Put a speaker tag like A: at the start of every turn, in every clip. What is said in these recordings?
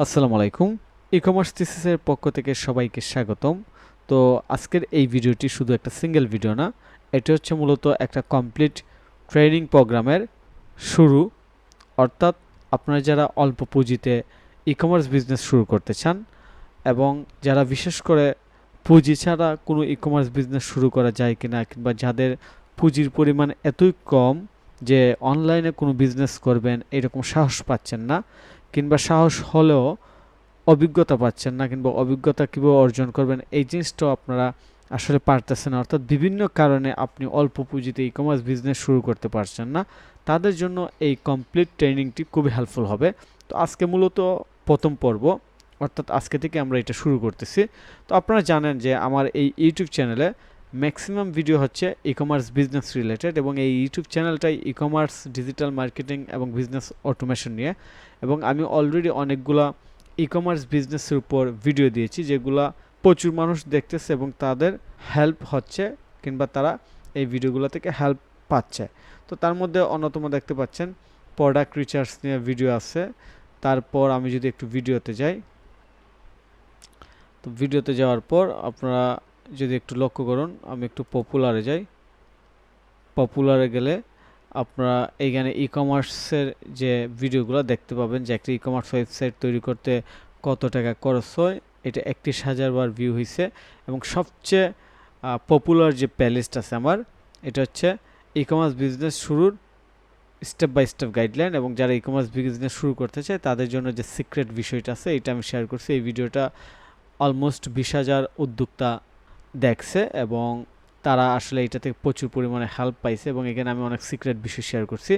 A: আসসালামু আলাইকুম। ই-কমার্স থিসিসের পক্ষ থেকে সবাইকে স্বাগতম। তো আজকের এই ভিডিওটি শুধু একটা সিঙ্গেল ভিডিও না, এটি হচ্ছে মূলত একটা কমপ্লিট ট্রেনিং প্রোগ্রামের শুরু। অর্থাৎ আপনারা যারা অল্প পুঁজিতে ই-কমার্স বিজনেস শুরু করতে চান এবং যারা বিশেষ করে পুঁজি ছাড়া কোনো ই-কমার্স বিজনেস শুরু করা যায় কিনা, কিংবা যাদের পুঁজির পরিমাণ এতই কম যে অনলাইনে কোনো বিজনেস করবেন এরকম সাহস পাচ্ছেন না, কিংবা সাহস হলেও অভিজ্ঞতা পাচ্ছেন না, কিংবা অভিজ্ঞতা কীভাবে অর্জন করবেন এই জিনিসটাও আপনারা আসলে পারতেছেন না, অর্থাৎ বিভিন্ন কারণে আপনি অল্প পুঁজিতে ই কমার্স বিজনেস শুরু করতে পারছেন না, তাদের জন্য এই কমপ্লিট ট্রেনিংটি খুবই হেল্পফুল হবে। তো আজকে মূলত প্রথম পর্ব, অর্থাৎ আজকে থেকে আমরা এটা শুরু করতেছি। তো আপনারা জানেন যে আমার এই ইউটিউব চ্যানেলে ম্যাক্সিমাম ভিডিও হচ্ছে ই কমার্স বিজনেস রিলেটেড, এবং এই ইউটিউব চ্যানেলটাই ই কমার্স, ডিজিটাল মার্কেটিং এবং বিজনেস অটোমেশন নিয়ে। এবং আমি অলরেডি অনেকগুলা ই কমার্স বিজনেসের উপর ভিডিও দিয়েছি যেগুলা প্রচুর মানুষ দেখতেছে এবং তাদের হেল্প হচ্ছে, কিংবা তারা এই ভিডিওগুলো থেকে হেল্প পাচ্ছে। তো তার মধ্যে অন্যতম দেখতে পাচ্ছেন প্রোডাক্ট রিসার্চ নিয়ে ভিডিও আছে। তারপর আমি যদি একটু ভিডিওতে যাই, তো ভিডিওতে যাওয়ার পর আপনারা যদি একটু লক্ষ্য করুন, আমি একটু পপুলারে যাই। পপুলারে গেলে আপনারা এইখানে ই কমার্সের যে ভিডিওগুলো দেখতে পাবেন যে একটা ই কমার্স ওয়েবসাইট তৈরি করতে কত টাকা খরচ হয়, এটা 31,000 বার ভিউ হয়েছে। এবং সবচেয়ে পপুলার যে প্লেলিস্ট আছে আমার, এটা হচ্ছে ই কমার্স বিজনেস শুরুর স্টেপ বাই স্টেপ গাইডলাইন, এবং যারা ই কমার্স বিজনেস শুরু করতে চায় তাদের জন্য যে সিক্রেট বিষয়টা আছে এটা আমি শেয়ার করছি। এই ভিডিওটা অলমোস্ট 20,000 উদ্যোক্তা দেখছে এবং তারা আসলে এটা থেকে প্রচুর পরিমাণে হেল্প পাইছে, এবং এখানে আমি অনেক সিক্রেট বিষয় শেয়ার করছি।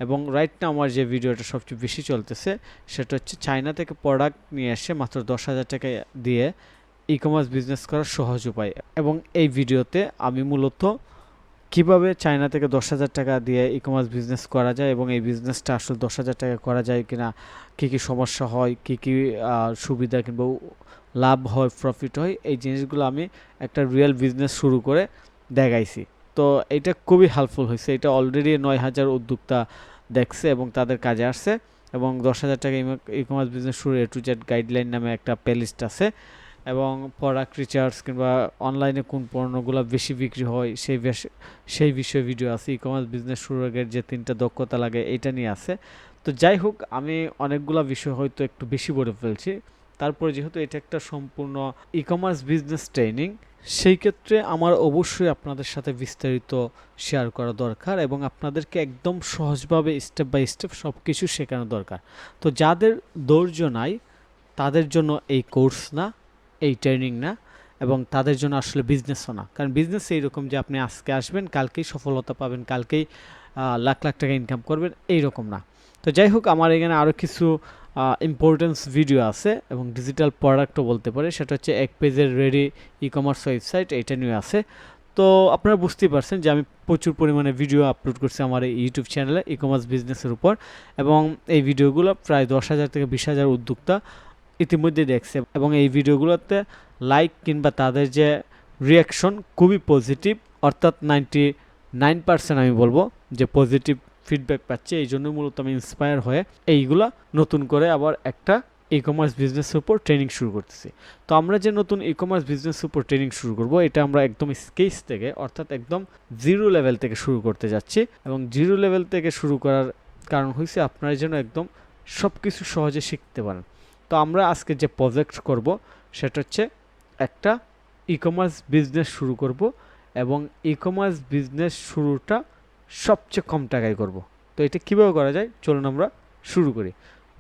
A: এবং রাইট না আমার যে ভিডিওটা সবচেয়ে বেশি চলতেছে সেটা হচ্ছে চায়না থেকে প্রোডাক্ট নিয়ে এসে মাত্র 10,000 টাকা দিয়ে ই কমার্স বিজনেস করার সহজ উপায়। এবং এই ভিডিওতে আমি মূলত কিভাবে চায়না থেকে 10,000 টাকা দিয়ে ই কমার্স বিজনেস করা যায় এবং এই বিজনেসটা আসলে 10,000 টাকা করা যায় কিনা, কী কী সমস্যা হয়, কী কী সুবিধা কিংবা লাভ হয়, প্রফিট হয়, এই জিনিসগুলো আমি একটা রিয়েল বিজনেস শুরু করে দেখাইছি। তো এটা খুবই হেল্পফুল হয়েছে। এটা অলরেডি 9,000 উদ্যোক্তা দেখছে এবং তাদের কাজে আসছে। এবং 10,000 টাকা ই কমার্স বিজনেস শুরু এ টু জেড গাইডলাইন নামে একটা প্লেলিস্ট আছে। এবং প্রোডাক্ট রিসার্চ কিংবা অনলাইনে কোন পণ্যগুলো বেশি বিক্রি হয় সেই বিষয়ে ভিডিও আছে। ই কমার্স বিজনেস শুরুর আগে যে 3টা দক্ষতা লাগে এটা নিয়ে আছে। তো যাই হোক, আমি অনেকগুলো বিষয় হয়তো একটু বেশি বলে ফেলছি। তারপরে যেহেতু এটা একটা সম্পূর্ণ ই কমার্স বিজনেস ট্রেনিং, সেই ক্ষেত্রে আমার অবশ্যই আপনাদের সাথে বিস্তারিত শেয়ার করা দরকার এবং আপনাদেরকে একদম সহজভাবে স্টেপ বাই স্টেপ সব কিছু শেখানো দরকার। তো যাদের ধৈর্য নাই তাদের জন্য এই কোর্স না, এই ট্রেনিং না, এবং তাদের জন্য আসলে বিজনেসও না। কারণ বিজনেস এইরকম যে আপনি আজকে আসবেন কালকেই সফলতা পাবেন, কালকেই লাখ লাখ টাকা ইনকাম করবেন, এইরকম না। তো যাই হোক, আমার এখানে আরও কিছু ইম্পর্টেন্স ভিডিও আছে এবং ডিজিটাল প্রোডাক্টও বলতে পারে, সেটা হচ্ছে এক পেজের রেডি ই কমার্স ওয়েবসাইট, এইটা নিয়ে আছে। তো আপনারা বুঝতেই পারছেন যে আমি প্রচুর পরিমাণে ভিডিও আপলোড করছি আমার এই ইউটিউব চ্যানেলে ই কমার্স বিজনেসের উপর, এবং এই ভিডিওগুলো প্রায় 10,000 থেকে 20,000 উদ্যোক্তা ইতিমধ্যে দেখছে। এবং এই ভিডিওগুলোতে লাইক কিংবা তাদের যে রিয়াকশন খুবই পজিটিভ, অর্থাৎ 99% আমি বলবো যে পজিটিভ ফিডব্যাক পাচ্ছে। এই জন্য মূলত আমি ইন্সপায়ার হয়ে এইগুলা নতুন করে আবার একটা ই কমার্স বিজনেসের উপর ট্রেনিং শুরু করতেছি। তো আমরা যে নতুন ই কমার্স বিজনেসের উপর ট্রেনিং শুরু করব, এটা আমরা একদম স্কেচ থেকে, অর্থাৎ একদম জিরো লেভেল থেকে শুরু করতে যাচ্ছি। এবং জিরো লেভেল থেকে শুরু করার কারণ হয়েছে আপনারা যেন একদম সব কিছু সহজে শিখতে পারেন। তো আমরা আজকে যে প্রজেক্ট করব সেটা হচ্ছে একটা ই কমার্স বিজনেস শুরু করব, এবং ই কমার্স বিজনেস শুরুটা সবচেয়ে কম টাকায় করব। তো এটা কীভাবে করা যায় চলুন আমরা শুরু করি।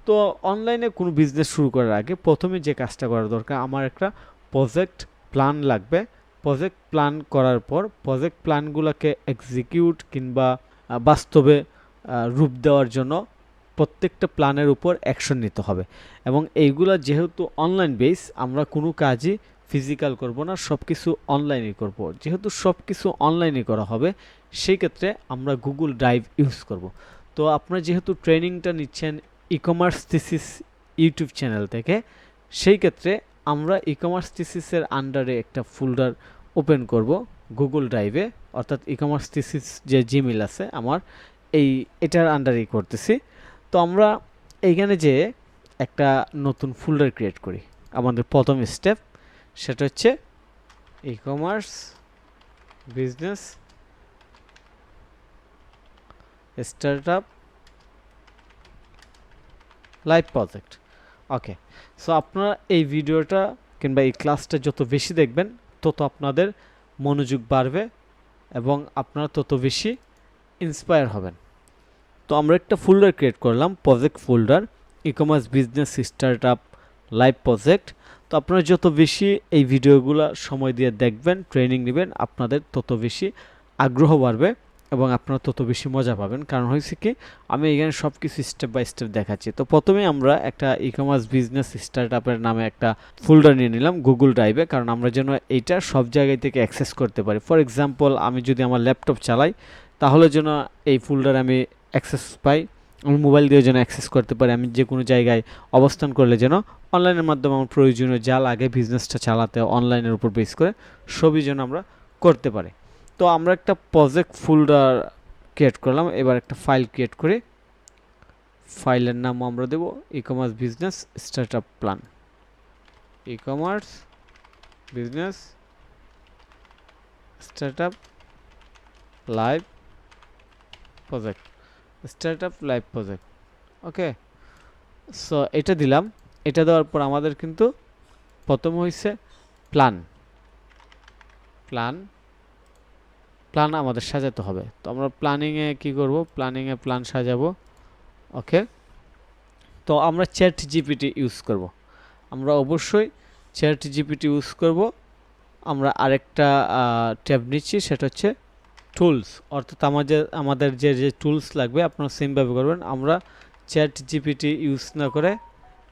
A: তো অনলাইনে কোনো বিজনেস শুরু করার আগে প্রথমে যে কাজটা করা দরকার, আমার একটা প্রজেক্ট প্ল্যান লাগবে। প্রজেক্ট প্ল্যান করার পর প্রজেক্ট প্ল্যানগুলোকে এক্সিকিউট কিংবা বাস্তবে রূপ দেওয়ার জন্য প্রত্যেকটা প্ল্যানের উপর অ্যাকশন নিতে হবে। এবং এইগুলা যেহেতু অনলাইন বেস, আমরা কোনো কাজই ফিজিক্যাল করব না, সব কিছু অনলাইনে করব। যেহেতু সব কিছু অনলাইনে করা হবে, সেই ক্ষেত্রে আমরা গুগল ড্রাইভ ইউজ করব। তো আপনারা যেহেতু ট্রেনিংটা নিচ্ছেন e commerce thesis YouTube channel থেকে, সেই ক্ষেত্রে আমরা ই কমার্স থিসিসের আন্ডারে একটা ফোল্ডার ওপেন করব গুগল ড্রাইভে, অর্থাৎ ই কমার্স থিসিস যে জিমেল আছে আমার, এটার আন্ডারেই করতেছি। তো আমরা এইখানে যে একটা নতুন ফোল্ডার ক্রিয়েট করি। আমাদের প্রথম স্টেপ সেটা হচ্ছে e commerce business startup live project. Okay, so আপনারা এই ভিডিওটা কিংবা এই ক্লাসটা যত বেশি দেখবেন তত আপনাদের মনোযোগ বাড়বে এবং আপনারা তত বেশি ইন্সপায়ার হবেন। তো আমরা একটা ফোল্ডার ক্রিয়েট করলাম, project folder, e commerce business startup live project. তো আপনারা যত বেশি এই ভিডিওগুলো সময় দিয়ে দেখবেন, ট্রেনিং নেবেন, আপনাদের তত বেশি আগ্রহ বাড়বে এবং আপনারা তত বেশি মজা পাবেন। কারণ হয়েছে কি, আমি এখানে সব কিছু স্টেপ বাই স্টেপ দেখাচ্ছি। তো প্রথমে আমরা একটা ই কমার্স বিজনেস স্টার্টআপের নামে একটা ফোল্ডার নিয়ে নিলাম গুগল ড্রাইভে, কারণ আমরা যেন এইটা সব জায়গায় থেকে অ্যাক্সেস করতে পারি। ফর এক্সাম্পল, আমি যদি আমার ল্যাপটপ চালাই তাহলে যেন এই ফোল্ডার আমি অ্যাক্সেস পাই, আমি মোবাইল দিয়ে যেন অ্যাক্সেস করতে পারি। আমি যে কোনো জায়গায় অবস্থান করলে যেন অনলাইনের মাধ্যমে আমার প্রয়োজনীয় যা লাগে বিজনেসটা চালাতে অনলাইনের উপর বেস করে সবই যেন আমরা করতে পারি। তো আমরা একটা প্রজেক্ট ফোল্ডার ক্রিয়েট করলাম। এবার একটা ফাইল ক্রিয়েট করে ফাইলের নাম আমরা দেব e commerce business startup plan, e commerce business startup live project, startup live project. Okay, so এটা দিলাম। এটা দেওয়ার পর আমাদের কিন্তু প্রথম হয়েছে প্ল্যান আমাদের সাজাতে হবে। তো আমরা প্ল্যানিংয়ে কি করব, প্ল্যানিংয়ে প্ল্যান সাজাবো। ওকে, তো আমরা চ্যাট জিপিটি ইউজ করব। আমরা অবশ্যই চ্যাট জিপিটি ইউজ করব। আমরা আরেকটা ট্যাব নিচ্ছি, সেটা হচ্ছে টুলস, অর্থাৎ আমাদের যে টুলস লাগবে আপনারা সেমভাবে করবেন। আমরা চ্যাট জিপিটি ইউজ না করে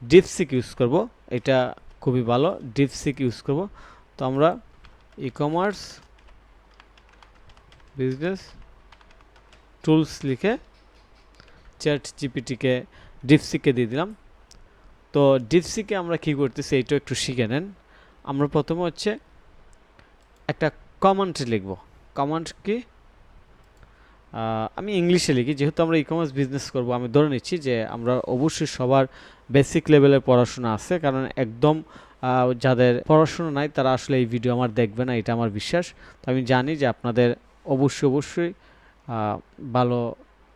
A: ডিপসিক ইউজ করব, এটা খুবই ভালো, ডিপসিক ইউজ করব। তো আমরা ই কমার্স বিজনেস টুলস লিখে চ্যাট জিপিটিকে ডিপসিকে দিয়ে দিলাম। তো ডিপসিকে আমরা কি করতেছি এইটা একটু শিখে নেন। আমরা প্রথমে হচ্ছে একটা কমান্ড লিখব। কমান্ড কি, আমি ইংলিশে লিখি, যেহেতু আমরা ই কমার্স বিজনেস করব। আমি ধরে নিচ্ছি যে আমরা অবশ্যই সবার বেসিক লেভেলের পড়াশোনা আছে, কারণ একদম যাদের পড়াশোনা নাই তারা আসলে এই ভিডিও আমার দেখবে না, এটা আমার বিশ্বাস। তো আমি জানি যে আপনাদের অবশ্যই ভালো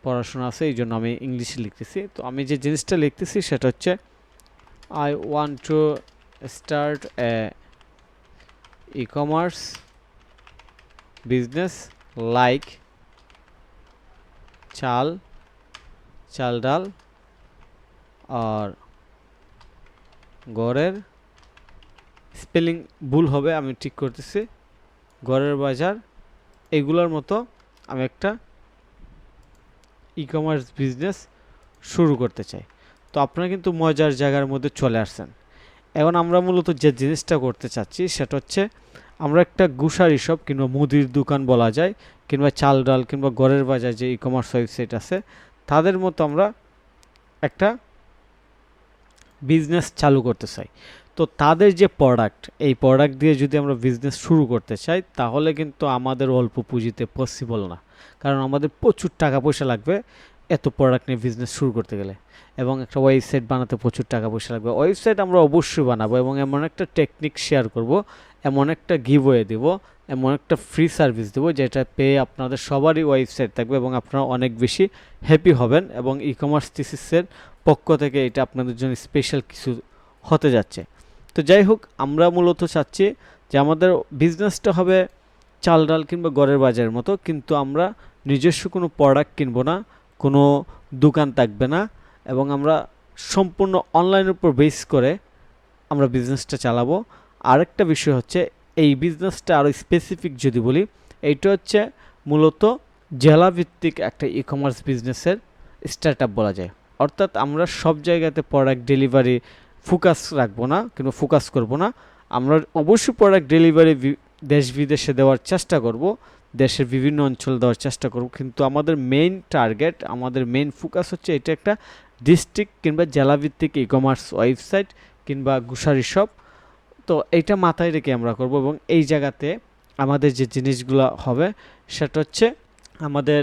A: পড়াশোনা আছে, এই জন্য আমি ইংলিশে লিখতেছি। তো আমি যে জিনিসটা লিখতেছি সেটা হচ্ছে I want to start A e commerce business like চাল ডাল আর গড়ের, স্পেলিং ভুল হবে আমি ঠিক করতেছি, গড়ের বাজার, এগুলোর মতো আমি একটা ই কমার্স বিজনেস শুরু করতে চাই। তো আপনারা কিন্তু মজার জায়গার মধ্যে চলে আসছেন। এখন আমরা মূলত যে জিনিসটা করতে চাচ্ছি সেটা হচ্ছে আমরা একটা গ্রোসারি শপ কিংবা মুদির দোকান বলা যায়, কিংবা চাল ডাল কিংবা গড়ের বাজার যে ই কমার্স ওয়েবসাইট আছে তাদের মতো আমরা একটা বিজনেস চালু করতে চাই। তো তাদের যে প্রোডাক্ট, এই প্রোডাক্ট দিয়ে যদি আমরা বিজনেস শুরু করতে চাই তাহলে কিন্তু আমাদের অল্প পুঁজিতে পসিবল না, কারণ আমাদের প্রচুর টাকা পয়সা লাগবে এত প্রোডাক্ট নিয়ে বিজনেস শুরু করতে গেলে, এবং একটা ওয়েবসাইট বানাতে প্রচুর টাকা পয়সা লাগবে। ওয়েবসাইট আমরা অবশ্যই বানাবো এবং এমন একটা টেকনিক শেয়ার করব, এমন একটা গিভওয়ে দেব, এমন একটা ফ্রি সার্ভিস দেবো যেটা পেয়ে আপনাদের সবারই ওয়েবসাইট থাকবে এবং আপনারা অনেক বেশি হ্যাপি হবেন। এবং ই কমার্স থিসিসের পক্ষ থেকে এটা আপনাদের জন্য স্পেশাল কিছু হতে যাচ্ছে। তো যাই হোক, আমরা মূলত চাচ্ছি যে আমাদের বিজনেসটা হবে চাল ডাল কিংবা গড়ের বাজারের মতো, কিন্তু আমরা নিজস্ব কোনো প্রোডাক্ট কিনবো না, কোনো দোকান থাকবে না, এবং আমরা সম্পূর্ণ অনলাইনের উপর বেস করে আমরা বিজনেসটা চালাবো। আরেকটা বিষয় হচ্ছে এই বিজনেসটা আরও স্পেসিফিক যদি বলি, এইটা হচ্ছে মূলত জেলাভিত্তিক একটা ই কমার্স বিজনেসের স্টার্টআপ বলা যায়। অর্থাৎ আমরা সব জায়গাতে প্রোডাক্ট ডেলিভারি ফোকাস রাখবো না কিংবা ফোকাস করব না। আমরা অবশ্যই প্রোডাক্ট ডেলিভারি দেশ বিদেশে দেওয়ার চেষ্টা করব, দেশের বিভিন্ন অঞ্চল দেওয়ার চেষ্টা করব, কিন্তু আমাদের মেইন টার্গেট, আমাদের মেইন ফোকাস হচ্ছে এটা একটা ডিস্ট্রিক্ট কিংবা জেলাভিত্তিক ই কমার্স ওয়েবসাইট কিংবা গ্রোসারি শপ। তো এইটা মাথায় রেখে আমরা করব এবং এই জায়গাতে আমাদের যে জিনিসগুলো হবে সেটা হচ্ছে আমাদের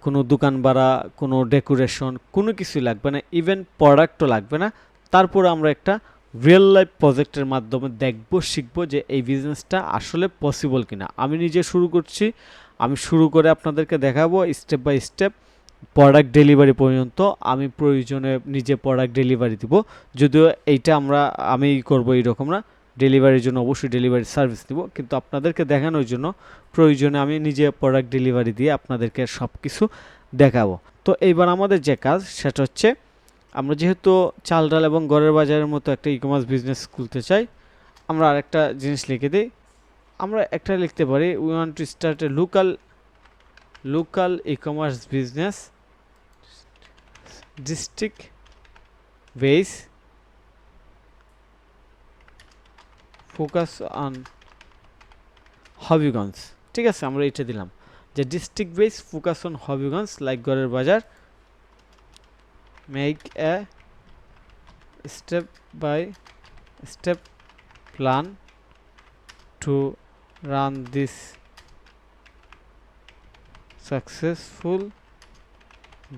A: কোনো দোকান ভাড়া, কোনো ডেকোরেশন, কোনো কিছুই লাগবে না, ইভেন প্রোডাক্টও লাগবে না, তারপরে আমরা একটা রিয়েল লাইফ প্রজেক্টের মাধ্যমে দেখব, শিখব যে এই বিজনেসটা আসলে পসিবল কিনা। আমি নিজে শুরু করছি, আমি শুরু করে আপনাদেরকে দেখাবো step by step product delivery পর্যন্ত। আমি প্রয়োজনে নিজে প্রোডাক্ট ডেলিভারি দিব, যদিও এইটা আমি করব এইরকম না, ডেলিভারির জন্য অবশ্যই ডেলিভারি সার্ভিস দিব, কিন্তু আপনাদেরকে দেখানোর জন্য প্রয়োজনে আমি নিজে প্রোডাক্ট ডেলিভারি দিয়ে আপনাদেরকে সব কিছু দেখাবো। তো এইবার আমাদের যে কাজ সেটা হচ্ছে, আমরা যেহেতু চাল ডাল এবং ঘরের বাজারের মতো একটা ই কমার্স বিজনেস খুলতে চাই, আমরা আরেকটা জিনিস লিখে দিই। আমরা একটা লিখতে পারি, we want to start a local e commerce business district base focus on Habiganj. ঠিক আছে, আমরা এটা দিলাম যে district base focus on Habiganj like ঘরের বাজার, make a step by step plan to run this successful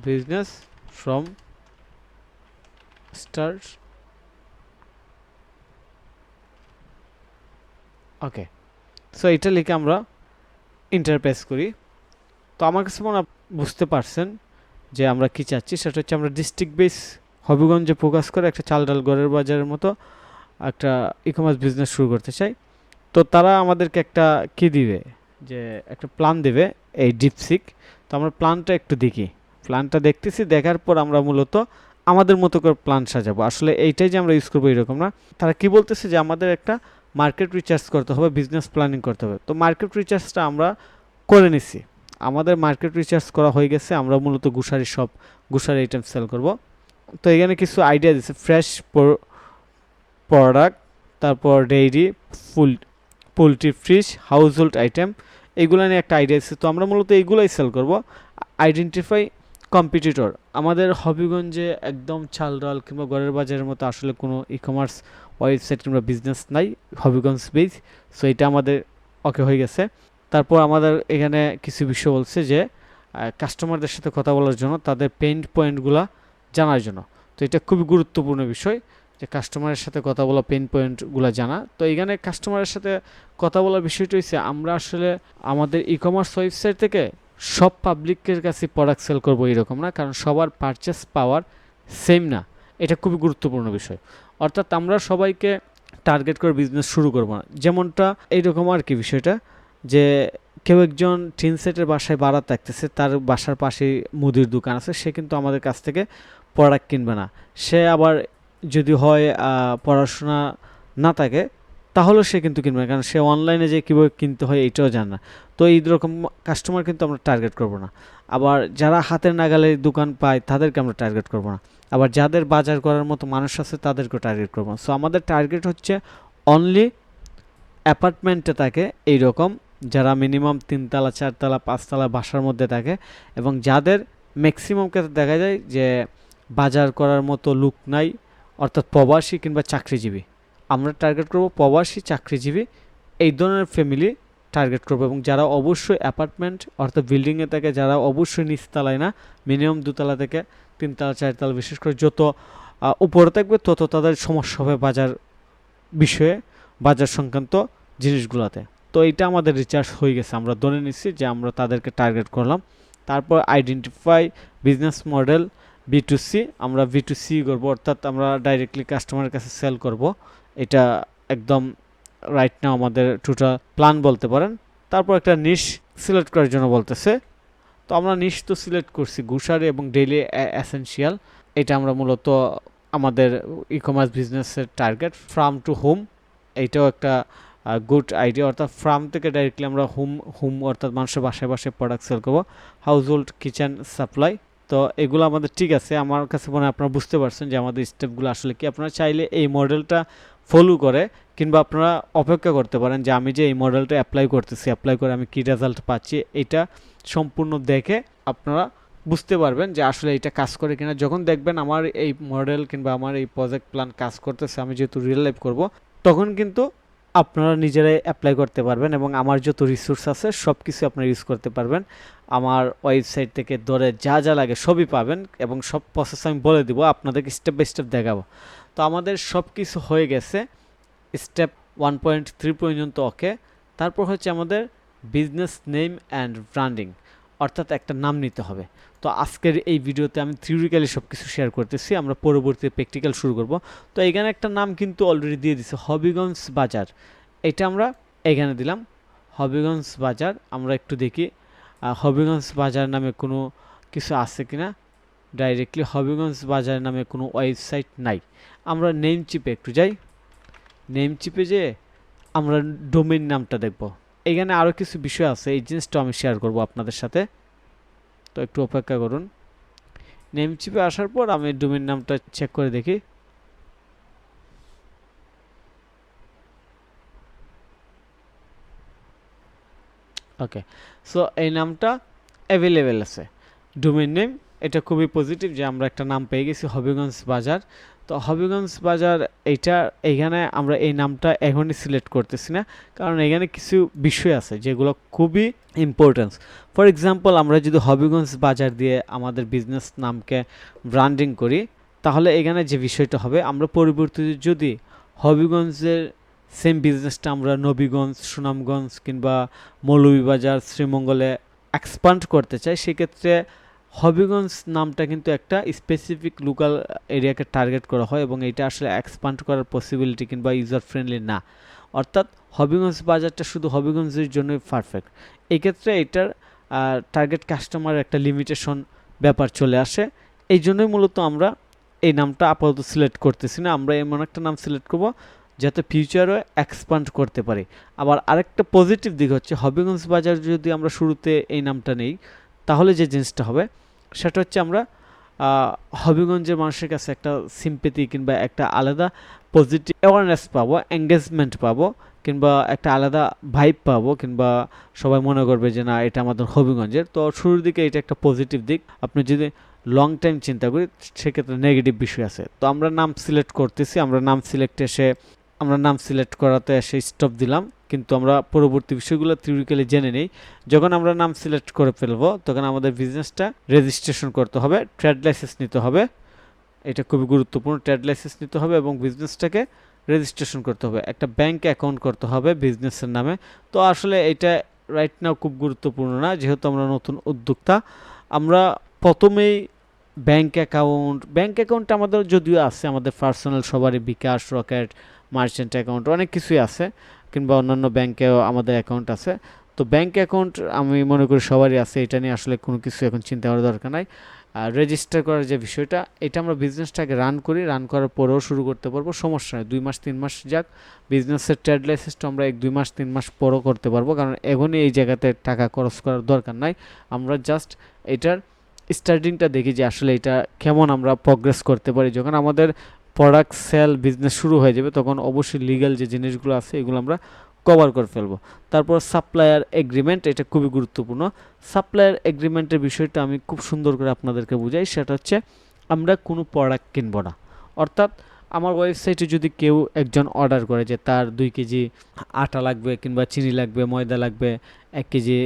A: business from start. Okay, so এটা লিখে আমরা ইন্টারপ্রেস করি। তো আমার কাছে মনে বুঝতে পারছেন যে আমরা কি চাচ্ছি, সেটা হচ্ছে আমরা ডিস্ট্রিক্ট বেস হবিগঞ্জে ফোকাস করে একটা চাল ডাল ঘরের বাজারের মতো একটা ই কমার্স বিজনেস শুরু করতে চাই। তো তারা আমাদেরকে একটা কি দিবে, যে একটা প্ল্যান দেবে, এই ডিপসিক। তো আমরা প্ল্যানটা একটু দেখি, প্ল্যানটা দেখতেছি, দেখার পর আমরা মূলত আমাদের মতো করে প্ল্যান সাজাবো। আসলে এইটাই যে আমরা ইউজ করবো এরকম না, তারা কি বলতেছে যে আমাদের একটা মার্কেট রিসার্চ করতে হবে, বিজনেস প্ল্যানিং করতে হবে। তো মার্কেট রিসার্চটা আমরা করে নিছি, আমাদের মার্কেট রিসার্চ করা হয়ে গেছে। আমরা মূলত গুসারি আইটেম সেল করব। তো এখানে কিছু আইডিয়া দিচ্ছে, ফ্রেশ প্রোডাক্ট, তারপর dairy, poultry, fish, house hold item, এইগুলো নিয়ে একটা আইডিয়া আছে। তো আমরা মূলত এইগুলোই সেল করব। আইডেন্টিফাই কম্পিটিটর, আমাদের হবিগঞ্জে একদম চাল ডাল কিংবা ঘরের বাজারের মতো আসলে কোনো ই কমার্স ওয়েবসাইট কিংবা বিজনেস নাই হবিগঞ্জ বেস। সো এটা আমাদের ওকে হয়ে গেছে। তারপর আমাদের এখানে কিছু বিষয় বলছে যে কাস্টমারদের সাথে কথা বলার জন্য, তাদের পেইন পয়েন্টগুলো জানার জন্য। তো এটা খুবই গুরুত্বপূর্ণ বিষয় যে কাস্টমারের সাথে কথা বলা, পেইন পয়েন্টগুলো জানা। তো এখানে কাস্টমারের সাথে কথা বলার বিষয়টা হচ্ছে, আমরা আসলে আমাদের ই কমার্স ওয়েবসাইট থেকে সব পাবলিকের কাছে প্রোডাক্ট সেল করবো এরকম না, কারণ সবার পারচেস পাওয়ার সেম না, এটা খুবই গুরুত্বপূর্ণ বিষয়। অর্থাৎ আমরা সবাইকে টার্গেট করে বিজনেস শুরু করবো না, যেমনটা এইরকম আর কি বিষয়টা, যে কেউ একজন টিন সেটের বাসায় ভাড়া থাকতেছে, তার বাসার পাশে মুদির দোকান আছে, সে কিন্তু আমাদের কাছ থেকে প্রোডাক্ট কিনবে না। সে আবার যদি হয় পড়াশোনা না থাকে, তাহলেও সে কিন্তু কিনবে না, কারণ সে অনলাইনে যে কীভাবে কিনতে হয় এটাও জানে না। তো এই রকম কাস্টমার কিন্তু আমরা টার্গেট করব না। আবার যারা হাতের নাগালে দোকান পায় তাদেরকে আমরা টার্গেট করব না। আবার যাদের বাজার করার মতো মানুষ আছে তাদেরকেও টার্গেট করব না। সো আমাদের টার্গেট হচ্ছে অনলি অ্যাপার্টমেন্টে থাকে এইরকম, যারা মিনিমাম 3 তলা 4 তলা 5 তলা বাসার মধ্যে থাকে, এবং যাদের ম্যাক্সিমাম ক্ষেত্রে দেখা যায় যে বাজার করার মতো লোক নাই, অর্থাৎ প্রবাসী কিংবা চাকরিজীবী। আমরা টার্গেট করব প্রবাসী, চাকরিজীবী, এই ধরনের ফ্যামিলি টার্গেট করব। এবং যারা অবশ্যই অ্যাপার্টমেন্ট অর্থাৎ বিল্ডিংয়ে থাকে, যারা অবশ্যই নিচতলায় না, মিনিমাম 2 তলা থেকে 3 তলা 4 তলা, বিশেষ করে যত উপরে থাকবে তত তাদের সমস্যা হবে বিষয়ে, বাজার সংক্রান্ত জিনিসগুলোতে। তো এইটা আমাদের রিচার্জ হয়ে গেছে, আমরা ধরে নিচ্ছি যে আমরা তাদেরকে টার্গেট করলাম। তারপর আইডেন্টিফাই বিজনেস মডেল B2C, আমরা B2C করব, অর্থাৎ আমরা ডাইরেক্টলি কাস্টমারের কাছে সেল করব। এটা একদম রাইট নাও আমাদের টোটাল প্ল্যান বলতে পারেন। তারপর একটা নিশ সিলেক্ট করার জন্য বলতেছে। তো আমরা নিশ তো সিলেক্ট করছি, গ্রোসারি এবং ডেইলি এসেনশিয়াল। এটা আমরা মূলত আমাদের ই কমার্স বিজনেসের টার্গেট। ফার্ম টু হোম, এইটাও একটা গুড আইডিয়া, অর্থাৎ ফার্ম থেকে ডাইরেক্টলি আমরা হোম অর্থাৎ মানুষের বাসায় বাসায় প্রোডাক্ট সেল করবো। হাউস হোল্ড কিচেন সাপ্লাই, তো এগুলো আমাদের ঠিক আছে। আমার কাছে মনে হয় আপনারা বুঝতে পারছেন যে আমাদের স্টেপগুলো আসলে কি। আপনারা চাইলে এই মডেলটা ফলো করে কিংবা আপনারা অপেক্ষা করতে পারেন যে আমি যে এই মডেলটা অ্যাপ্লাই করতেছি, অ্যাপ্লাই করে আমি কী রেজাল্ট পাচ্ছি, এটা সম্পূর্ণ দেখে আপনারা বুঝতে পারবেন যে আসলে এটা কাজ করে কিনা। যখন দেখবেন আমার এই মডেল কিংবা আমার এই প্রজেক্ট প্ল্যান কাজ করতেছে, আমি যেহেতু রিয়েল লাইফ করব, তখন কিন্তু আপনারা নিজেরাই অ্যাপ্লাই করতে পারবেন এবং আমার যত রিসোর্স আছে সব কিছু আপনারা ইউজ করতে পারবেন। আমার ওয়েবসাইট থেকে ধরে যা যা লাগে সবই পাবেন এবং সব প্রসেস আমি বলে দিব, আপনাদেরকে স্টেপ বাই স্টেপ দেখাবো। তো আমাদের সব কিছু হয়ে গেছে, স্টেপ 1.3 পর্যন্ত ওকে। তারপর হচ্ছে আমাদের বিজনেস নেম অ্যান্ড ব্র্যান্ডিং, অর্থাৎ একটা নাম নিতে হবে। তো আজকের এই ভিডিওতে আমি থিওরিক্যালি সব কিছু শেয়ার করতেছি, আমরা পরবর্তীতে প্র্যাকটিক্যাল শুরু করব। তো এখানে একটা নাম কিন্তু অলরেডি দিয়ে দিছে, হবিগঞ্জ বাজার। এটা আমরা এখানে দিলাম হবিগঞ্জ বাজার। আমরা একটু দেখি হবিগঞ্জ বাজার নামে কোনো কিছু আছে কিনা। ডাইরেক্টলি হবিগঞ্জ বাজার নামে কোনো ওয়েবসাইট নাই। আমরা নেম চিপে একটু যাই, নেম চিপে যেয়ে আমরা ডোমেইন নামটা দেখব। এখানে আরও কিছু বিষয় আছে, এই জিনিসটা আমি শেয়ার করব আপনাদের সাথে, তো একটু অপেক্ষা করুন। নেম চিপে আসার পর আমি ডোমেইন নামটা চেক করে দেখি। ওকে, সো এই নামটা অ্যাভেলেবেল আছে, ডোমেইন নেম। এটা খুবই পজিটিভ যে আমরা একটা নাম পেয়ে গেছি, হবিগঞ্জ বাজার। তো হবিগঞ্জ বাজার এইখানে আমরা এই নামটা এখনই সিলেক্ট করতেছি না, কারণ এখানে কিছু বিষয় আছে যেগুলো খুবই ইম্পর্টেন্স। ফর এক্সাম্পল, আমরা যদি হবিগঞ্জ বাজার দিয়ে আমাদের বিজনেস নামকে ব্র্যান্ডিং করি, তাহলে এখানে যে বিষয়টা হবে, আমরা পরবর্তীতে যদি হবিগঞ্জের সেম বিজনেসটা আমরা নবীগঞ্জ, সুনামগঞ্জ কিংবা মৌলভীবাজার, শ্রীমঙ্গলে এক্সপান্ড করতে চাই, সেক্ষেত্রে হবিগঞ্জ নামটা কিন্তু একটা স্পেসিফিক লোকাল এরিয়াকে টার্গেট করা হয়, এবং এটা আসলে এক্সপান্ড করার পসিবিলিটি কিংবা ইউজার ফ্রেন্ডলি না। অর্থাৎ হবিগঞ্জ বাজারটা শুধু হবিগঞ্জের জন্যই পারফেক্ট। এই ক্ষেত্রে এটার টার্গেট কাস্টমার একটা লিমিটেশন ব্যাপার চলে আসে। এই জন্যই মূলত আমরা এই নামটা আপাতত সিলেক্ট করতেছি না, আমরা এমন একটা নাম সিলেক্ট করব যাতে ফিউচারে এক্সপান্ড করতে পারি। আবার আরেকটা পজিটিভ দিক হচ্ছে, হবিগঞ্জ বাজার যদি আমরা শুরুতে এই নামটা নেই, তাহলে যে জিনিসটা হবে সেটা হচ্ছে আমরা হবিগঞ্জের মানুষের কাছে একটা সিম্পেথি কিংবা একটা আলাদা পজিটিভ অ্যাওয়ারনেস পাবো, এঙ্গেজমেন্ট পাবো, কিংবা একটা আলাদা ভাইব পাবো, কিংবা সবাই মনে করবে যে না, এটা আমাদের হবিগঞ্জের। তো শুরুর দিকে এটা একটা পজিটিভ দিক। আপনি যদি লং টাইম চিন্তা করি, সেক্ষেত্রে নেগেটিভ বিষয় আছে। তো আমরা নাম সিলেক্ট করতেছি, আমরা নাম সিলেক্ট করাতে এসে স্টপ দিলাম, কিন্তু আমরা পরবর্তী বিষয়গুলো থিওরিক্যালি জেনে নেই। যখন আমরা নাম সিলেক্ট করে ফেলবো, তখন আমাদের বিজনেসটা রেজিস্ট্রেশন করতে হবে, ট্রেড লাইসেন্স নিতে হবে। এটা খুবই গুরুত্বপূর্ণ, ট্রেড লাইসেন্স নিতে হবে এবং বিজনেসটাকে রেজিস্ট্রেশন করতে হবে, একটা ব্যাংক অ্যাকাউন্ট করতে হবে বিজনেসের নামে। তো আসলে এটা রাইট নাও খুব গুরুত্বপূর্ণ না, যেহেতু আমরা নতুন উদ্যোক্তা। আমরা প্রথমেই ব্যাংক অ্যাকাউন্ট আমাদের যদিও আছে, আমাদের পার্সোনাল সবারই বিকাশ, রকেট, মার্চেন্ট অ্যাকাউন্ট, অনেক কিছুই আছে, কিংবা অন্যান্য ব্যাংকেও আমাদের অ্যাকাউন্ট আছে। তো ব্যাংক অ্যাকাউন্ট আমি মনে করি সবারই আছে, এটা নিয়ে আসলে কোনো কিছু এখন চিন্তা করার দরকার নাই। আর রেজিস্টার করার যে বিষয়টা, এটা আমরা বিজনেসটাকে রান করার পরেও শুরু করতে পারবো, সমস্যা নেই। 2 মাস 3 মাস যাক, বিজনেসের ট্রেড লাইসেন্সটা আমরা 1-2 মাস 3 মাস পরও করতে পারবো, কারণ এখনই এই জায়গাতে টাকা খরচ করার দরকার নাই। আমরা জাস্ট এটার স্টার্টিংটা দেখি যে আসলে এটা কেমন আমরা প্রগ্রেস করতে পারি। যখন আমাদের প্রোডাক্ট সেল বিজনেস শুরু হয়ে যাবে, তখন অবশ্যই লিগ্যাল যে জিনিসগুলো আছে এগুলো আমরা কভার করে ফেলবো। তারপর সাপ্লায়ার এগ্রিমেন্ট, এটা খুবই গুরুত্বপূর্ণ। সাপ্লায়ার এগ্রিমেন্টের বিষয়টা আমি খুব সুন্দর করে আপনাদেরকে বুঝাই। সেটা হচ্ছে, আমরা কোনো প্রোডাক্ট কিনবো না। অর্থাৎ আমার ওয়েবসাইটে যদি কেউ একজন অর্ডার করে যে তার 2 কেজি আটা লাগবে, কিংবা চিনি লাগবে, ময়দা লাগবে, 1 কেজি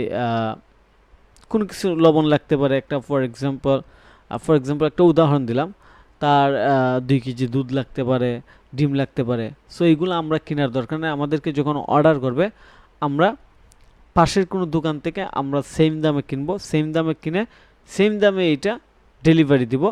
A: কোনো কিছু লবণ লাগতে পারে, একটা ফর এক্সাম্পল একটা উদাহরণ দিলাম, তার 2 কেজি দুধ লাগতে পারে, ডিম লাগতে পারে। সো এইগুলো আমরা কেনার দরকার নেই। আমাদেরকে যখন অর্ডার করবে, আমরা পাশের কোনো দোকান থেকে আমরা সেম দামে কিনবো, সেম দামে কিনে সেম দামে এইটা ডেলিভারি দিব,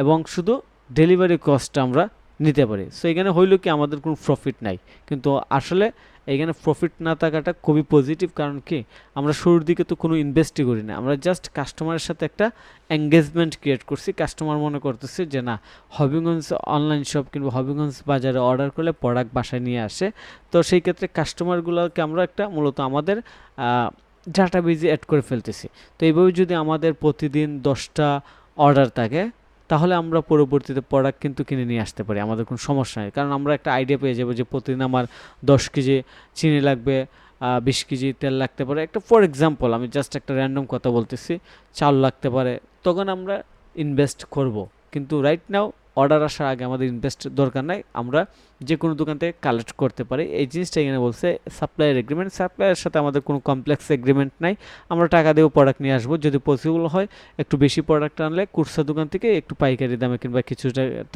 A: এবং শুধু ডেলিভারি কস্টটা আমরা নিতে পারি। সো এখানে হইল কি, আমাদের কোনো প্রফিট নাই, কিন্তু আসলে এখানে প্রফিট না থাকাটা খুবই পজিটিভ। কারণ কি, আমরা শুরুর দিকে তো কোনো ইনভেস্টই করি না, আমরা জাস্ট কাস্টমারের সাথে একটা এঙ্গেজমেন্ট ক্রিয়েট করছি। কাস্টমার মনে করতেছে যে না, হবিগঞ্জ অনলাইন শপ কিংবা হবিগঞ্জ বাজারে অর্ডার করলে প্রোডাক্ট বাসায় নিয়ে আসে। তো সেই ক্ষেত্রে কাস্টমারগুলোকে আমরা একটা মূলত আমাদের ডাটাবেজে অ্যাড করে ফেলতেছি। তো এইভাবে যদি আমাদের প্রতিদিন 10টা অর্ডার থাকে, তাহলে আমরা পরবর্তীতে প্রোডাক্ট কিন্তু কিনে নিয়ে আসতে পারি, আমাদের কোনো সমস্যা নেই। কারণ আমরা একটা আইডিয়া পেয়ে যাবো যে প্রতিদিন আমার 10 কেজি চিনি লাগবে, 20 কেজি তেল লাগতে পারে, একটা ফর এক্সাম্পল, আমি জাস্ট একটা র্যান্ডম কথা বলতেছি, চাল লাগতে পারে। তখন আমরা ইনভেস্ট করব, কিন্তু রাইট নাও অর্ডার আসার আগে আমাদের ইনভেস্ট দরকার নাই, আমরা যে কোনো দোকান থেকে কালেক্ট করতে পারি। এই জিনিসটা এখানে বলছে সাপ্লায়ার এগ্রিমেন্ট। সাপ্লায়ারের সাথে আমাদের কোনো কমপ্লেক্স এগ্রিমেন্ট নাই, আমরা টাকা দেবো, প্রোডাক্ট নিয়ে আসবো। যদি পসিবল হয় একটু বেশি প্রোডাক্ট আনলে খুচরা দোকান থেকে একটু পাইকারি দামে কিংবা কিছু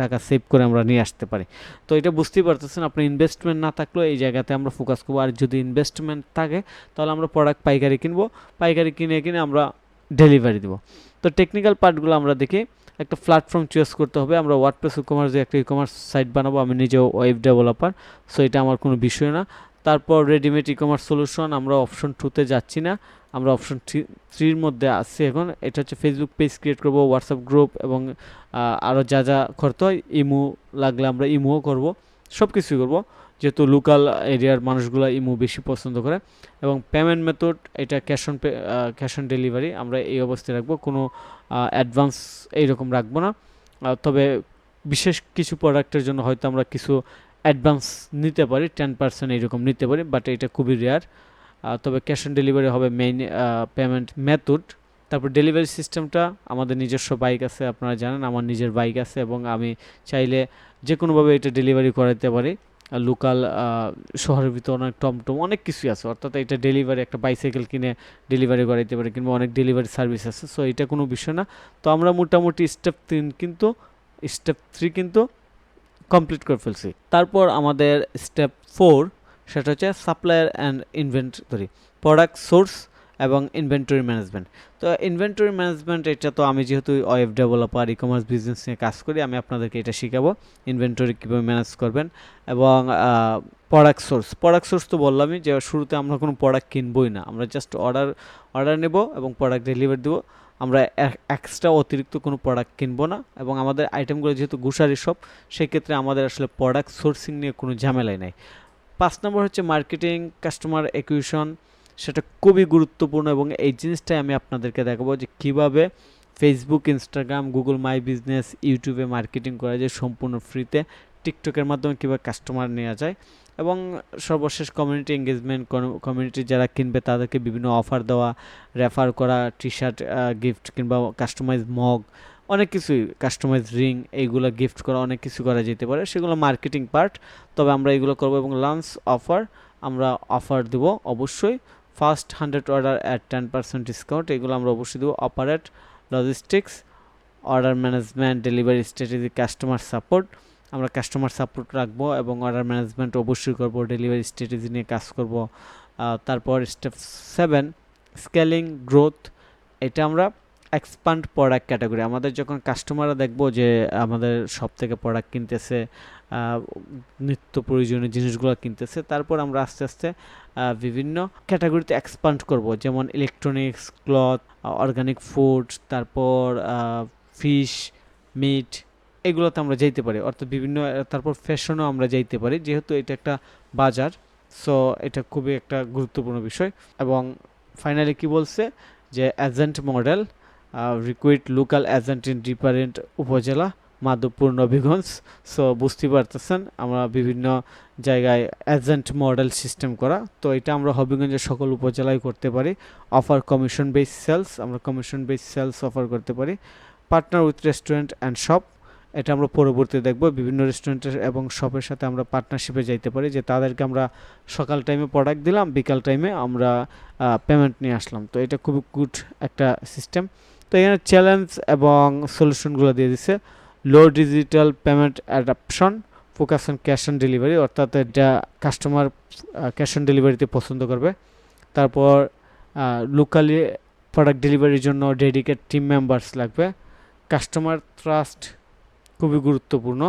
A: টাকা সেভ করে আমরা নিয়ে আসতে পারি। তো এটা বুঝতেই পারতেছেন, আপনার ইনভেস্টমেন্ট না থাকলেও এই জায়গাতে আমরা ফোকাস করবো। আর যদি ইনভেস্টমেন্ট থাকে তাহলে আমরা প্রোডাক্ট পাইকারি কিনবো, পাইকারি কিনে আমরা ডেলিভারি দেবো। তো টেকনিক্যাল পার্টগুলো আমরা দেখি। একটা প্ল্যাটফর্ম চয়েস করতে হবে। আমরা ওয়ার্ডপ্রেস ই-কমার্স যে একটা ই-কমার্স সাইট বানাবো, আমি নিজেও ওয়েব ডেভেলপার, সো এটা আমার কোনো বিষয় না। তারপর রেডিমেড ই-কমার্স সলিউশন, আমরা অপশন 2তে যাচ্ছি না, আমরা অপশন 3-র মধ্যে আসছি এখন। এটা হচ্ছে ফেসবুক পেজ ক্রিয়েট করবো, হোয়াটসঅ্যাপ গ্রুপ এবং আরও যা যা করতে হয়, ইমো লাগলে আমরা ইমোও করবো, সব কিছুই করবো, যেহেতু লোকাল এরিয়ার মানুষগুলো ইমো বেশি পছন্দ করে। এবং পেমেন্ট মেথড এটা ক্যাশ অন ডেলিভারি আমরা এই অবস্থায় রাখবো, কোনো অ্যাডভান্স এইরকম রাখবো না। তবে বিশেষ কিছু প্রোডাক্টের জন্য হয়তো আমরা কিছু অ্যাডভান্স নিতে পারি, 10% এইরকম নিতে পারি, বাট এটা খুবই রেয়ার। তবে ক্যাশ অন ডেলিভারি হবে মেইন পেমেন্ট মেথড। তারপর ডেলিভারি সিস্টেমটা, আমাদের নিজস্ব বাইক আছে, আপনারা জানেন আমার নিজের বাইক আছে এবং আমি চাইলে যে কোনোভাবে এটা ডেলিভারি করাতে পারি। লোকাল শহরের ভিতরে অনেক টমটম অনেক কিছুই আছে, অর্থাৎ এটা ডেলিভারি, একটা বাইসাইকেল কিনে ডেলিভারি করাইতে পারি, কিংবা অনেক ডেলিভারি সার্ভিস আছে, সো এটা কোনো বিষয় না। তো আমরা মোটামুটি স্টেপ 3 কিন্তু কমপ্লিট করে ফেলছি। তারপর আমাদের স্টেপ 4, সেটা হচ্ছে supplier and inventory, product source এবং ইনভেন্টরি ম্যানেজমেন্ট। তো ইনভেন্টরি ম্যানেজমেন্ট এটা তো আমি যেহেতু ওয়েব ডেভেলপার, ই-কমার্স বিজনেস নিয়ে কাজ করি, আমি আপনাদেরকে এটা শেখাবো ইনভেন্টরি কীভাবে ম্যানেজ করবেন। এবং প্রোডাক্ট সোর্স তো বললামই যে শুরুতে আমরা কোনো প্রোডাক্ট কিনবই না, আমরা জাস্ট অর্ডার নেব এবং প্রোডাক্ট ডেলিভারি দেবো। আমরা এক্সট্রা অতিরিক্ত কোনো প্রোডাক্ট কিনবো না। এবং আমাদের আইটেমগুলো যেহেতু গ্রোসারি শপ, সেক্ষেত্রে আমাদের আসলে প্রোডাক্ট সোর্সিং নিয়ে কোনো ঝামেলাই নাই। 5 নম্বর হচ্ছে মার্কেটিং, কাস্টমার অ্যাকুইজিশন, সেটা খুবই গুরুত্বপূর্ণ এবং এই জিনিসটাই আমি আপনাদেরকে দেখাবো যে কীভাবে Facebook, Instagram, Google my business, ইউটিউবে মার্কেটিং করা যায় সম্পূর্ণ ফ্রিতে, টিকটকের মাধ্যমে কীভাবে কাস্টমার নেওয়া যায়, এবং সর্বশেষ কমিউনিটি এঙ্গেজমেন্ট, কমিউনিটি যারা কিনবে তাদেরকে বিভিন্ন অফার দেওয়া, রেফার করা, টি শার্ট গিফট কিংবা কাস্টমাইজ মগ, অনেক কিছুই, কাস্টমাইজ রিং, এইগুলো গিফট করা, অনেক কিছু করা যেতে পারে, সেগুলো মার্কেটিং পার্ট। তবে আমরা এগুলো করবো। এবং লঞ্চ অফার, আমরা অফার দেব অবশ্যই, ফার্স্ট 100 অর্ডার অ্যাট 10% ডিসকাউন্ট, এগুলো আমরা অবশ্যই দেবো। Operate, logistics, order management, delivery strategy, customer support, আমরা কাস্টমার সাপোর্ট রাখবো এবং অর্ডার ম্যানেজমেন্ট অবশ্যই করবো, ডেলিভারি স্ট্র্যাটেজি নিয়ে কাজ করব। তারপর স্টেপ 7, স্কেলিং গ্রোথ, এটা আমরা এক্সপান্ড প্রোডাক্ট ক্যাটাগরি, আমাদের যখন কাস্টমাররা দেখবো যে আমাদের সব থেকে প্রোডাক্ট কিনতেছে, নিত্য প্রয়োজনীয় জিনিসগুলো কিনতেছে, তারপর আমরা আস্তে আস্তে বিভিন্ন ক্যাটাগরিতে এক্সপান্ড করব, যেমন ইলেকট্রনিক্স, ক্লথ, অর্গানিক ফুড, তারপর ফিশ, মিট, এগুলোতে আমরা যাইতে পারি, অর্থাৎ বিভিন্ন, তারপর ফ্যাশনও আমরা যাইতে পারি, যেহেতু এটা একটা বাজার, সো এটা খুবই একটা গুরুত্বপূর্ণ বিষয়। এবং ফাইনালি কি বলছে যে agent model, recruit local agent in different উপজেলা, মাধবপুর, নবীগঞ্জ, সো বুঝতে পারতেছেন আমরা বিভিন্ন জায়গায় এজেন্ট মডেল সিস্টেম করা, তো এটা আমরা হবিগঞ্জের সকল উপজেলায় করতে পারি। অফার কমিশন বেস সেলস, আমরা কমিশন বেস সেলস অফার করতে পারি। Partner with restaurant and shop, এটা আমরা পরবর্তীতে দেখব, বিভিন্ন রেস্টুরেন্টের এবং শপের সাথে আমরা পার্টনারশিপে যাইতে পারি, যে তাদেরকে আমরা সকাল টাইমে প্রোডাক্ট দিলাম, বিকাল টাইমে আমরা পেমেন্ট নিয়ে আসলাম, তো এটা খুবই গুড একটা সিস্টেম। তো এখানে চ্যালেঞ্জ এবং সলিউশনগুলো দিয়ে দিছে। Low digital payment adoption, focus on cash on delivery, অর্থাৎ এটা কাস্টমার ক্যাশ অন ডেলিভারিতে পছন্দ করবে। তারপর লোকালি প্রোডাক্ট ডেলিভারির জন্য ডেডিকেট টিম মেম্বার্স লাগবে। কাস্টমার ট্রাস্ট খুবই গুরুত্বপূর্ণ,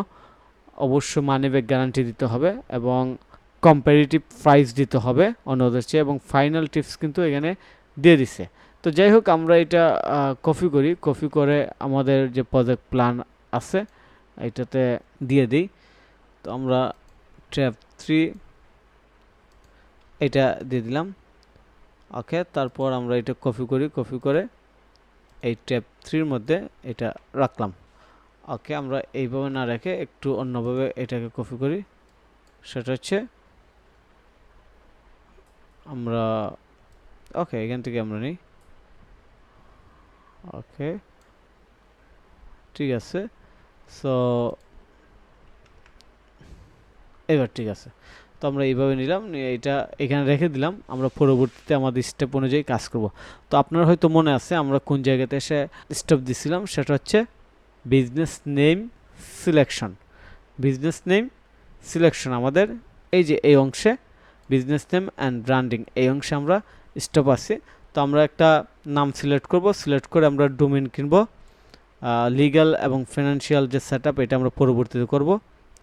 A: অবশ্য মানি ব্যাক গ্যারান্টি দিতে হবে এবং কম্পারেটিভ প্রাইস দিতে হবে অন্যদের চেয়ে। এবং ফাইনাল টিপস কিন্তু এখানে দিয়ে দিছে। তো যাই হোক, আমরা এটা কপি করে আমাদের যে প্রজেক্ট প্ল্যান আছে এটাতে দিয়ে দিই। তো আমরা ট্যাব 3 এটা দিয়ে দিলাম, ওকে। তারপর আমরা এটা কপি করে এই ট্যাব 3-র মধ্যে এটা রাখলাম, ওকে। আমরা এইভাবে না রেখে একটু অন্যভাবে এটাকে কপি করি, সেটা হচ্ছে আমরা, ওকে, এখান থেকে আমরা নিই, ওকে, ঠিক আছে। সো এবার ঠিক আছে। তো আমরা এইভাবে নিলাম, নিয়ে এটা এখানে রেখে দিলাম। আমরা পরবর্তীতে আমাদের স্টেপ অনুযায়ী কাজ করব। তো আপনার হয়তো মনে আছে আমরা কোন জায়গাতে এসে স্টেপ দিছিলাম, সেটা হচ্ছে business name selection. Business name selection আমাদের এই যে এই অংশে বিজনেস নেম অ্যান্ড ব্র্যান্ডিং এই অংশে আমরা স্টপ আছি। তো আমরা একটা নাম সিলেক্ট করব, সিলেক্ট করে আমরা ডোমেইন কিনব। লিগ্যাল এবং ফিনান্সিয়াল যে সেট আপ এটা আমরা পরবর্তীতে করব,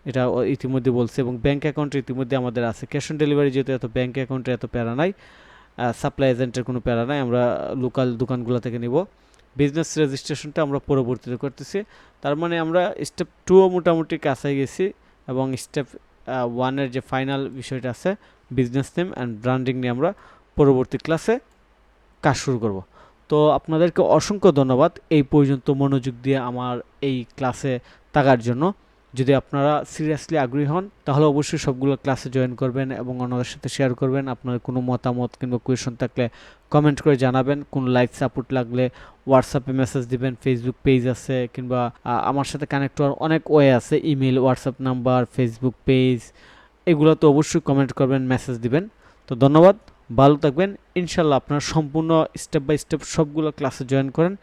A: এটা ইতিমধ্যে বলছে। এবং ব্যাঙ্ক অ্যাকাউন্ট ইতিমধ্যে আমাদের আছে। ক্যাশ অন ডেলিভারি যেহেতু এত ব্যাঙ্ক অ্যাকাউন্টে এত প্যারা নাই, সাপ্লাই এজেন্টের কোনো প্যারা নাই, আমরা লোকাল দোকানগুলো থেকে নিব। বিজনেস রেজিস্ট্রেশনটা আমরা পরবর্তীতে করতেছি। তার মানে আমরা স্টেপ 2 মোটামুটি কাছে গেছি, এবং স্টেপ 1-এর যে ফাইনাল বিষয়টা আছে বিজনেস নেম অ্যান্ড ব্র্যান্ডিং নিয়ে আমরা পরবর্তী ক্লাসে কাজ শুরু করব। তো আপনাদেরকে অসংখ্য ধন্যবাদ এই পর্যন্ত মনোযোগ দিয়ে আমার এই ক্লাসে থাকার জন্য। যদি আপনারা সিরিয়াসলি আগ্রহী হন তাহলে অবশ্যই সবগুলো ক্লাসে জয়েন করবেন এবং অন্যদের সাথে শেয়ার করবেন। আপনার কোনো মতামত কিংবা কোয়েশন থাকলে কমেন্ট করে জানাবেন। কোনো লাইক সাপোর্ট লাগলে হোয়াটসঅ্যাপে মেসেজ দিবেন, ফেসবুক পেজ আছে, কিংবা আমার সাথে কানেক্ট হওয়ার অনেক ওয়ে আছে, email, WhatsApp number, Facebook page, এগুলো তো অবশ্যই কমেন্ট করবেন, মেসেজ দিবেন। তো ধন্যবাদ, ভালো থাকবেন। ইনশাল্লাহ আপনার সম্পূর্ণ স্টেপ বাই স্টেপ সবগুলো ক্লাসে জয়েন করেন,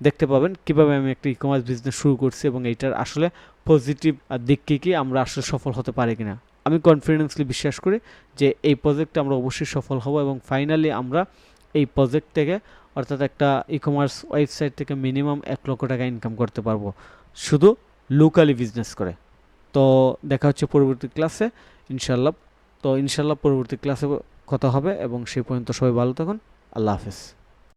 A: দেখতে পাবেন কিভাবে আমি একটা ই কমার্স বিজনেস শুরু করছি এবং এইটার আসলে পজিটিভ দিক কী আমরা আসলে সফল হতে পারি কিনা। আমি কনফিডেন্সলি বিশ্বাস করি যে এই প্রজেক্টে আমরা অবশ্যই সফল হব এবং ফাইনালি আমরা এই প্রজেক্ট থেকে, অর্থাৎ একটা ই কমার্স ওয়েবসাইট থেকে মিনিমাম 1 লক্ষ টাকা ইনকাম করতে পারবো শুধু লোকালি বিজনেস করে। তো দেখা হচ্ছে পরবর্তী ক্লাসে ইনশাল্লাহ। তো ইনশাল্লাহ পরবর্তী ক্লাসে কথা হবে, এবং সেই পর্যন্ত সবাই ভালো থাকুন। আল্লাহ হাফেজ।